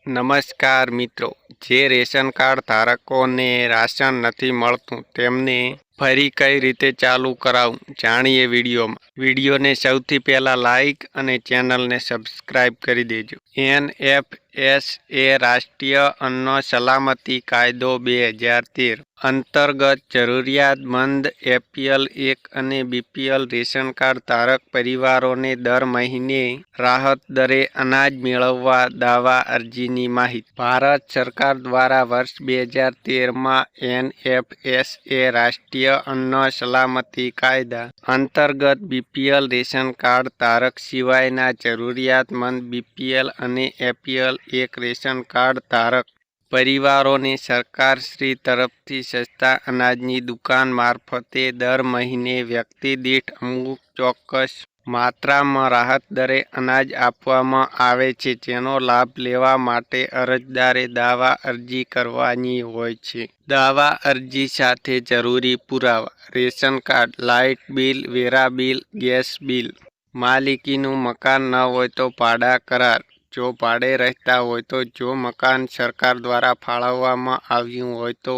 નમસ્કાર મિત્રો, જે રેશન કાર્ડ ધારકોને રાશન નથી મળતું તેમને ફરી કઈ રીતે ચાલુ કરાવવું જાણીએ વિડીયોને સૌથી પહેલા લાઈક અને ચેનલને સબસ્ક્રાઇબ કરી દેજો। NFSA રાષ્ટ્રીય અન્ન સલામતી કાયદો 2013 અંતર્ગત જરૂરિયાતમંદ APL 1 અને BPL રેશન કાર્ડ ધારક પરિવારોને દર મહિને રાહત દરે અનાજ મેળવવા દાવા અરજીની માહિતી। ભારત સરકાર દ્વારા વર્ષ 2013માં NFSA રાષ્ટ્રીય અન્ન સલામતી કાયદા અંતર્ગત BPL રેશન કાર્ડ ધારક સિવાયના જરૂરિયાતમંદ BPL અને APL 1 રેશન કાર્ડ ધારક પરિવારોને સરકારશ્રી તરફથી સસ્તા અનાજની દુકાન મારફતે દર મહિને વ્યક્તિ દીઠ અમુક ચોક્કસ માત્રામાં રાહત દરે અનાજ આપવામાં આવે છે, જેનો લાભ લેવા માટે અરજદારે દાવા અરજી કરવાની હોય છે। દાવા અરજી સાથે જરૂરી પુરાવા: રેશન કાર્ડ, લાઇટ બિલ, વેરા બિલ, ગેસ બિલ। માલિકીનું મકાન ન હોય તો ભાડા કરાર, જો ભાડે રહેતા હોય તો, જો મકાન સરકાર દ્વારા ફાળવવામાં આવ્યું હોય તો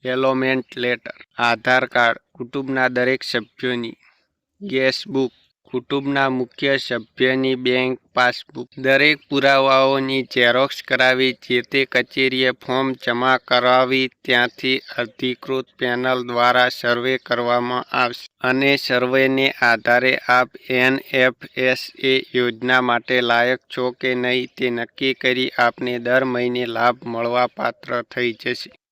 એલોમેન્ટ લેટર। આધાર કાર્ડ, કુટુંબના દરેક સભ્યોની ગેસ બુક, કુટુંબના મુખ્ય સભ્યની બેંક પાસબુક। દરેક પુરાવાઓની ઝેરોક્ષ કરાવી જે તે કચેરીએ ફોર્મ જમા કરાવી ત્યાંથી અધિકૃત પેનલ દ્વારા સર્વે કરવામાં આવશે અને સર્વેને આધારે આપ NFSA યોજના માટે લાયક છો કે નહીં તે નક્કી કરી આપને દર મહિને લાભ મળવાપાત્ર થઈ જશે।